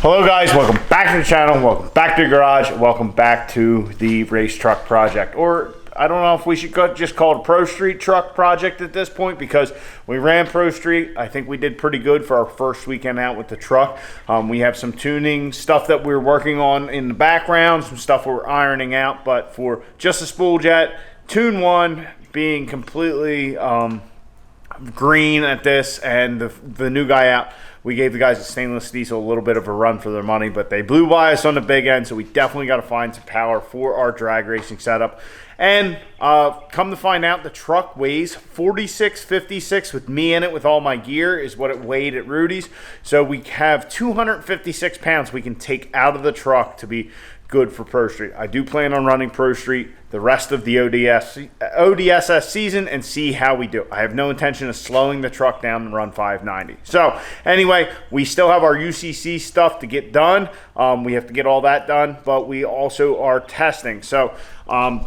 Hello guys, welcome back to the channel, welcome back to the garage, welcome back to the race truck project. Or I don't know if we should just call it a Pro Street truck project at this point, because we ran Pro Street. I think we did pretty good for our first weekend out with the truck. We have some tuning stuff that we're working on in the background, some stuff we're ironing out, but for just a spool jet, Tune 1 being completely green at this, and the new guy out, we gave the guys at Stainless Diesel a little bit of a run for their money, but they blew by us on the big end, so we definitely got to find some power for our drag racing setup. And come to find out, the truck weighs 4656 with me in it, with all my gear, is what it weighed at Rudy's. So we have 256 pounds we can take out of the truck to be good for Pro Street. I do plan on running Pro Street the rest of the ODSS season and see how we do. I have no intention of slowing the truck down and run 590. So anyway, we still have our UCC stuff to get done. We have to get all that done, but we also are testing. So I'm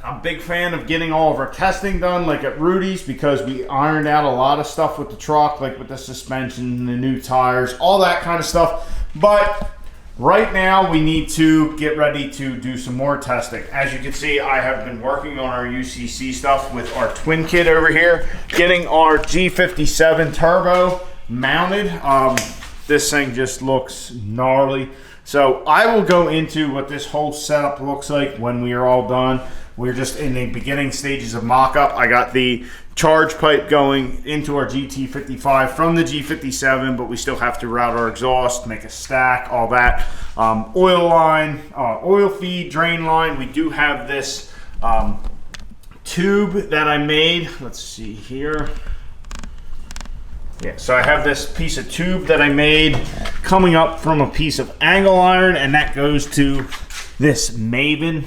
a big fan of getting all of our testing done, like at Rudy's, because we ironed out a lot of stuff with the truck, like with the suspension, the new tires, all that kind of stuff. But right now, we need to get ready to do some more testing. As you can see, I have been working on our UCC stuff with our twin kit over here, getting our G57 turbo mounted. This thing just looks gnarly. So I will go into what this whole setup looks like when we are all done. We're just in the beginning stages of mock-up. I got the charge pipe going into our GT55 from the G57, but we still have to route our exhaust, make a stack, all that. Oil line, oil feed, drain line. We do have this tube that I made. Let's see here. Yeah, so I have this piece of tube that I made coming up from a piece of angle iron, and that goes to this Maven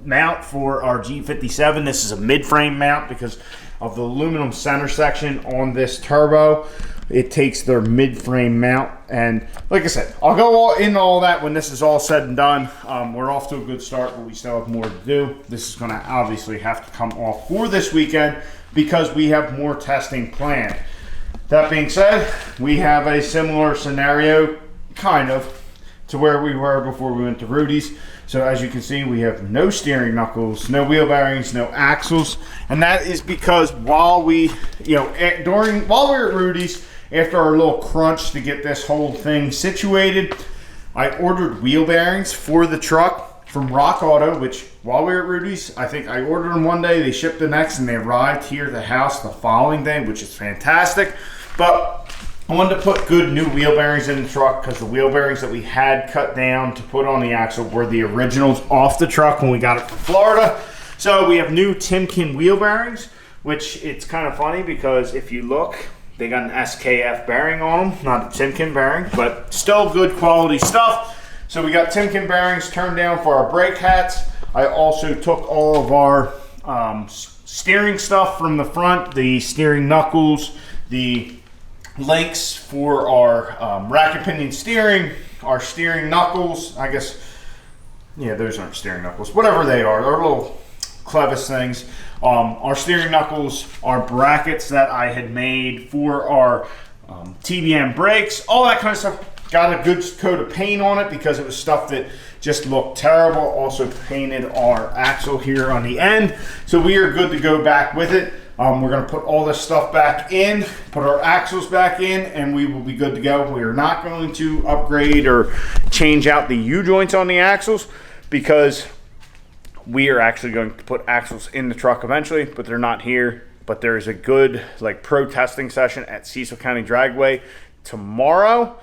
mount for our G57. This is a mid-frame mount because of the aluminum center section on this turbo. It takes their mid-frame mount, and like I said, I'll go into all that when this is all said and done. We're off to a good start, but we still have more to do. This is going to obviously have to come off for this weekend because we have more testing planned. That being said, we have a similar scenario, kind of, to where we were before we went to Rudy's. So as you can see, we have no steering knuckles, no wheel bearings, no axles, and that is because while we were at Rudy's, after our little crunch to get this whole thing situated, I ordered wheel bearings for the truck from Rock Auto, which while we were at Rudy's, I think I ordered them one day, they shipped the next, and they arrived here at the house the following day, which is fantastic. But I wanted to put good new wheel bearings in the truck because the wheel bearings that we had cut down to put on the axle were the originals off the truck when we got it from Florida. So we have new Timken wheel bearings, which it's kind of funny because if you look, they got an SKF bearing on them, not a Timken bearing, but still good quality stuff. So we got Timken bearings turned down for our brake hats. I also took all of our steering stuff from the front, the steering knuckles, the links for our racket pinion steering, our steering knuckles, I guess, yeah, those aren't steering knuckles, whatever they are, they're little clevis things. Our steering knuckles are brackets that I had made for our TBM brakes, all that kind of stuff. Got a good coat of paint on it because it was stuff that just looked terrible. Also painted our axle here on the end, so we are good to go back with it. We're going to put all this stuff back in, put our axles back in, and we will be good to go. We are not going to upgrade or change out the U-joints on the axles because we are actually going to put axles in the truck eventually, but they're not here. But there's a good pro testing session at Cecil County Dragway tomorrow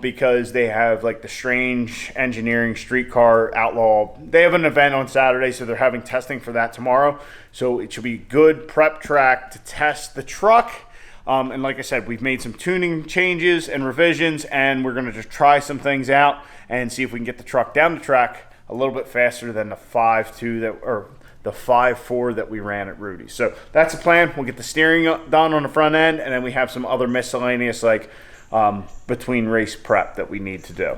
because they have the Strange Engineering Streetcar Outlaw. They have an event on Saturday, so they're having testing for that tomorrow. So it should be good prep track to test the truck. And like I said, we've made some tuning changes and revisions, and we're going to just try some things out and see if we can get the truck down the track a little bit faster than the 5.2 or the 5.4 that we ran at Rudy's. So that's the plan. We'll get the steering done on the front end, and then we have some other miscellaneous between race prep that we need to do.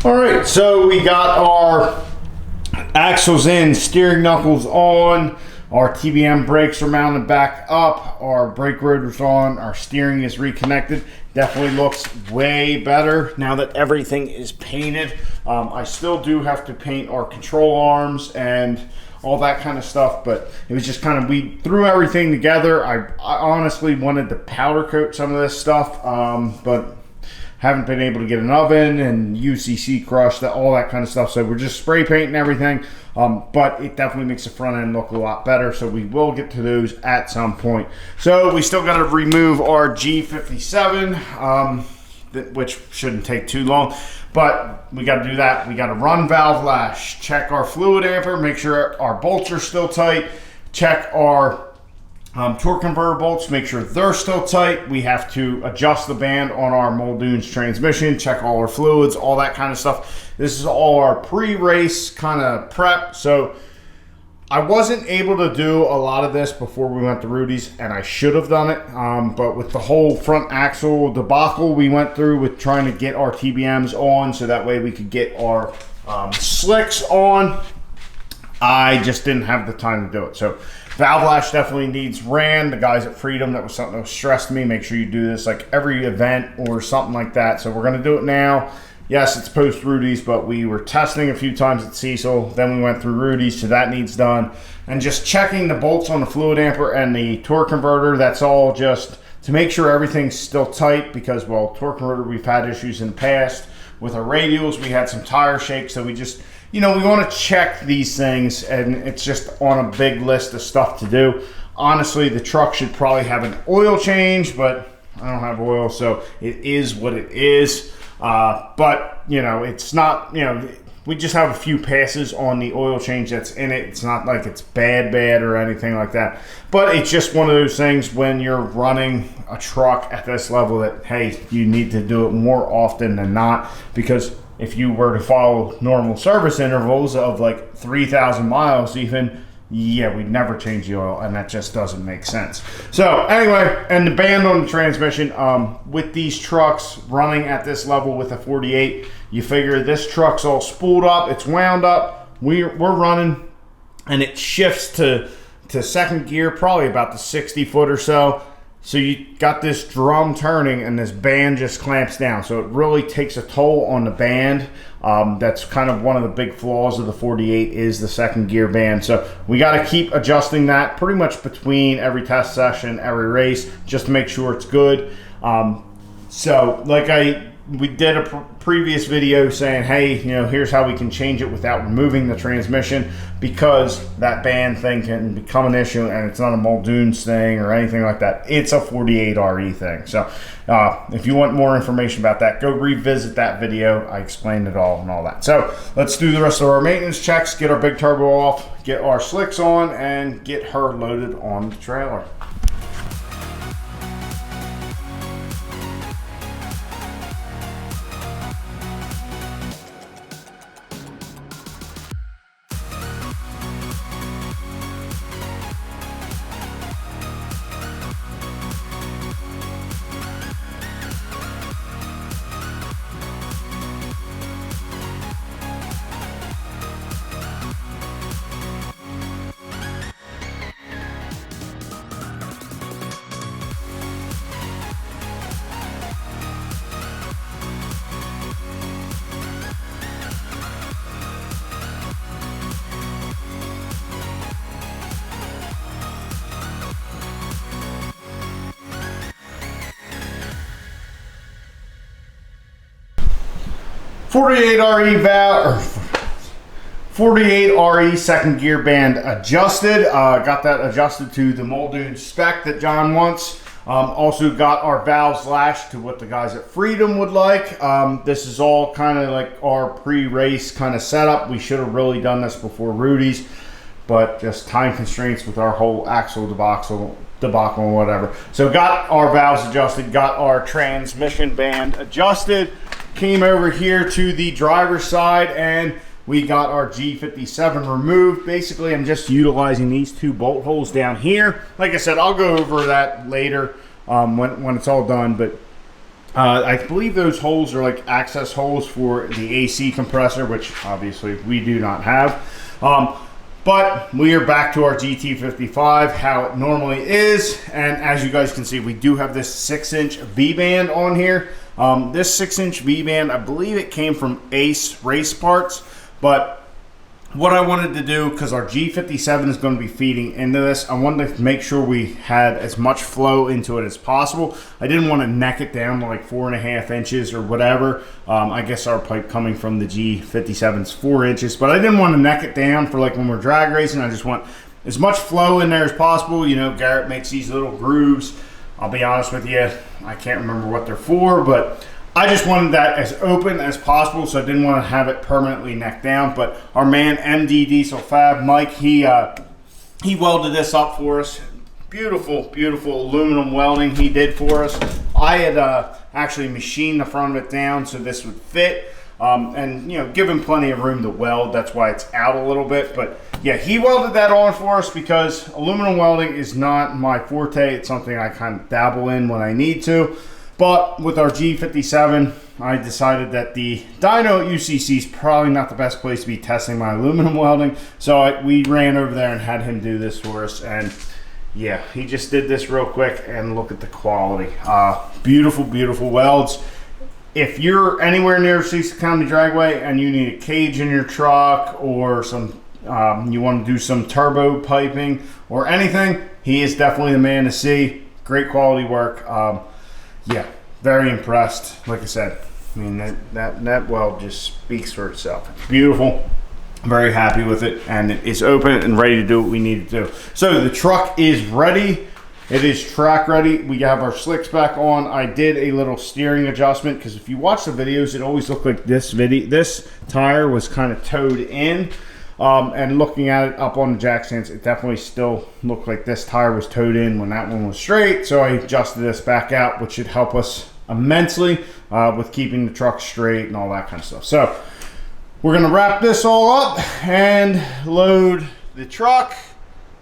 All right, so we got our axles in, steering knuckles on, our TBM brakes are mounted back up, our brake rotor's on, our steering is reconnected. Definitely looks way better now that everything is painted. I still do have to paint our control arms and all that kind of stuff, but it was just kind of, we threw everything together. I honestly wanted to powder coat some of this stuff, but haven't been able to get an oven and UCC crush, all that kind of stuff. So we're just spray painting everything, but it definitely makes the front end look a lot better. So we will get to those at some point. So we still got to remove our G57, which shouldn't take too long, but we got to do that. We got to run valve lash, check our fluid amper, make sure our bolts are still tight, check our torque converter bolts, make sure they're still tight. We have to adjust the band on our Muldoon's transmission, check all our fluids, all that kind of stuff. This is all our pre-race kind of prep. So I wasn't able to do a lot of this before we went to Rudy's, and I should have done it. But with the whole front axle debacle we went through with trying to get our TBMs on so that way we could get our slicks on, I just didn't have the time to do it. So valve lash definitely needs ran. The guys at Freedom, that was something that stressed me. Make sure you do this like every event or something like that. So we're going to do it now. Yes, it's post Rudy's, but we were testing a few times at Cecil. Then we went through Rudy's, so that needs done. And just checking the bolts on the fluid amper and the torque converter. That's all just to make sure everything's still tight because, well, torque converter, we've had issues in the past. With our radials, we had some tire shakes, so we just, you know, we want to check these things, and it's just on a big list of stuff to do. Honestly, the truck should probably have an oil change, but I don't have oil, so it is what it is. But, you know, it's not, you know, we just have a few passes on the oil change that's in it. It's not like it's bad or anything like that. But it's just one of those things when you're running a truck at this level that, hey, you need to do it more often than not, because if you were to follow normal service intervals of like 3,000 miles even, yeah, we'd never change the oil, and that just doesn't make sense. So anyway, and the band on the transmission, with these trucks running at this level with a 48, you figure this truck's all spooled up, it's wound up, we're running, and it shifts to second gear, probably about the 60 foot or so. So you got this drum turning and this band just clamps down. So it really takes a toll on the band. That's kind of one of the big flaws of the 48 is the second gear band. So we got to keep adjusting that pretty much between every test session, every race, just to make sure it's good. So like we did a previous video saying, hey, you know, here's how we can change it without removing the transmission, because that band thing can become an issue, and it's not a Muldoon's thing or anything like that. It's a 48 RE thing. So if you want more information about that, go revisit that video. I explained it all and all that. So let's do the rest of our maintenance checks, get our big turbo off, get our slicks on, and get her loaded on the trailer. 48 RE valve, 48 RE second gear band adjusted. Got that adjusted to the Muldoon spec that John wants. Also got our valves lashed to what the guys at Freedom would like. This is all kind of like our pre-race kind of setup. We should have really done this before Rudy's, but just time constraints with our whole axle debacle or whatever. So got our valves adjusted, got our transmission band adjusted, came over here to the driver's side, and we got our G57 removed. Basically, I'm just utilizing these two bolt holes down here. Like I said, I'll go over that later when it's all done, but I believe those holes are like access holes for the AC compressor, which obviously we do not have. But we are back to our GT55, how it normally is. And as you guys can see, we do have this 6-inch V-band on here. This 6-inch V-band, I believe it came from Ace Race Parts. But what I wanted to do, because our G57 is going to be feeding into this, I wanted to make sure we had as much flow into it as possible. I didn't want to neck it down to like 4.5 inches or whatever. I guess our pipe coming from the G57 is 4 inches, but I didn't want to neck it down for like when we're drag racing. I just want as much flow in there as possible. You know, Garrett makes these little grooves. I'll be honest with you, I can't remember what they're for, but I just wanted that as open as possible, so I didn't want to have it permanently necked down. But our man MD Diesel Fab, Mike, he welded this up for us. Beautiful, beautiful aluminum welding he did for us. I had actually machined the front of it down so this would fit, and you know, give him plenty of room to weld. That's why it's out a little bit. But yeah, he welded that on for us because aluminum welding is not my forte. It's something I kind of dabble in when I need to. But with our G57, I decided that the dyno at UCC is probably not the best place to be testing my aluminum welding. So we ran over there and had him do this for us. And yeah, he just did this real quick, and look at the quality. Beautiful, beautiful welds. If you're anywhere near Cecil County Dragway and you need a cage in your truck, or some, you want to do some turbo piping or anything, he is definitely the man to see. Great quality work. Yeah, very impressed. Like I said, I mean, that weld just speaks for itself. It's beautiful. I'm very happy with it, and it is open and ready to do what we need to do. So the truck is ready. It is track ready. We have our slicks back on. I did a little steering adjustment because if you watch the videos, it always looked like this tire was kind of towed in. And looking at it up on the jack stands, it definitely still looked like this tire was towed in when that one was straight. So I adjusted this back out, which should help us immensely with keeping the truck straight and all that kind of stuff. So we're gonna wrap this all up and load the truck,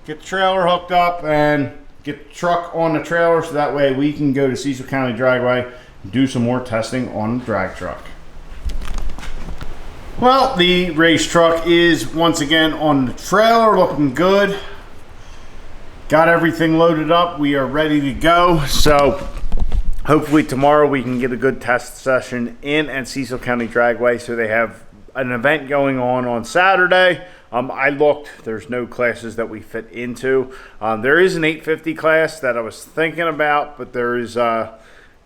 get the trailer hooked up, and get the truck on the trailer so that way we can go to Cecil County Dragway and do some more testing on the drag truck. Well, the race truck is once again on the trailer, looking good. Got everything loaded up. We are ready to go. So hopefully tomorrow we can get a good test session in at Cecil County Dragway. So they have an event going on Saturday. I looked, there's no classes that we fit into. There is an 850 class that I was thinking about, but there is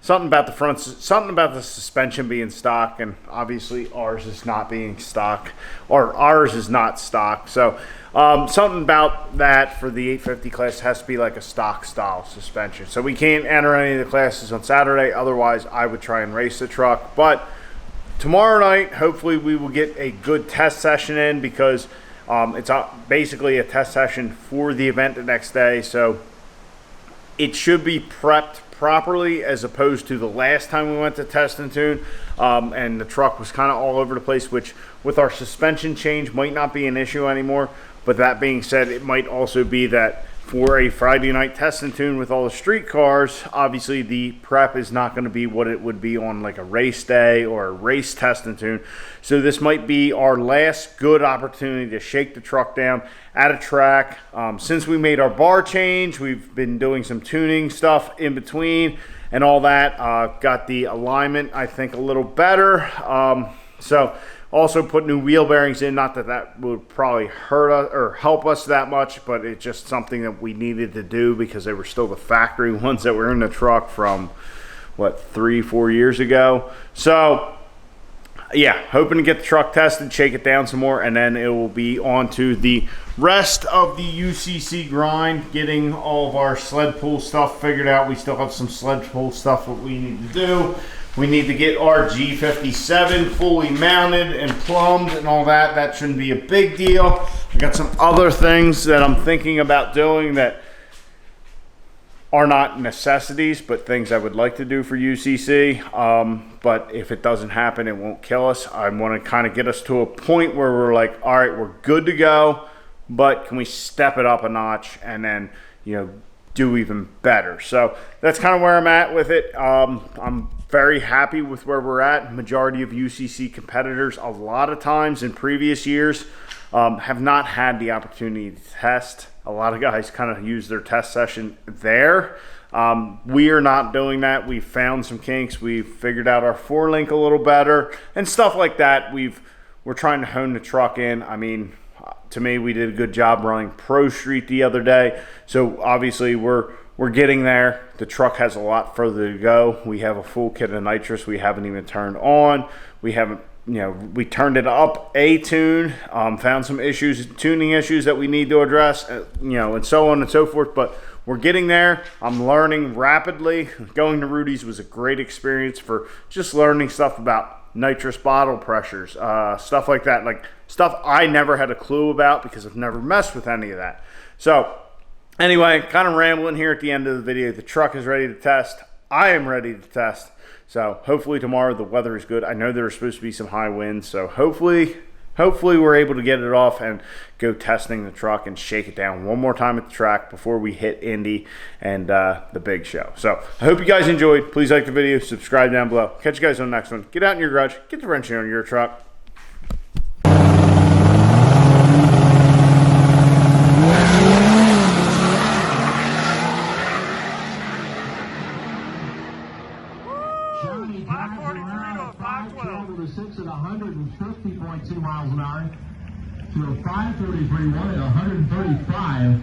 something about the suspension being stock, and obviously ours is not being stock, or ours is not stock. So something about that for the 850 class has to be like a stock style suspension. So we can't enter any of the classes on Saturday. Otherwise, I would try and race the truck. But tomorrow night, hopefully we will get a good test session in, because it's basically a test session for the event the next day. So it should be prepped properly, as opposed to the last time we went to test and tune, and the truck was kind of all over the place, which with our suspension change might not be an issue anymore. But that being said, it might also be that for a Friday night test and tune with all the street cars, obviously the prep is not going to be what it would be on like a race day or a race test and tune. So this might be our last good opportunity to shake the truck down at a track. Since we made our bar change, we've been doing some tuning stuff in between and all that. Got the alignment, I think, a little better. So also put new wheel bearings in. Not that that would probably hurt us or help us that much, but it's just something that we needed to do because they were still the factory ones that were in the truck from, what, 3-4 years ago. So yeah, hoping to get the truck tested, shake it down some more, and then it will be on to the rest of the UCC grind, getting all of our sled pull stuff figured out. We still have some sled pull stuff that we need to do. We need to get our G57 fully mounted and plumbed and all that. That shouldn't be a big deal. I got some other things that I'm thinking about doing that are not necessities, but things I would like to do for UCC. But if it doesn't happen, it won't kill us. I want to kind of get us to a point where we're like, all right, we're good to go, but can we step it up a notch and then, you know, do even better? So that's kind of where I'm at with it. I'm very happy with where we're at. Majority of UCC competitors, a lot of times in previous years, have not had the opportunity to test. A lot of guys kind of use their test session there. We are not doing that. We've found some kinks. We've figured out our forelink a little better and stuff like that. We're trying to hone the truck in. I mean, to me, we did a good job running Pro Street the other day. So obviously we're getting there. The truck has a lot further to go. We have a full kit of nitrous we haven't even turned on. We haven't, we turned it up a tune, found some issues, tuning issues that we need to address, and so on and so forth. But we're getting there. I'm learning rapidly. Going to Rudy's was a great experience for just learning stuff about nitrous bottle pressures, stuff like that, like stuff I never had a clue about because I've never messed with any of that. So anyway, kind of rambling here at the end of the video. The truck is ready to test. I am ready to test. So hopefully tomorrow the weather is good. I know there are supposed to be some high winds, so hopefully we're able to get it off and go testing the truck and shake it down one more time at the track before we hit Indy and the big show. So I hope you guys enjoyed. Please like the video, subscribe down below. Catch you guys on the next one. Get out in your garage, get the wrench on your truck. To 6 at 150.2 miles an hour to a 533 one at 135.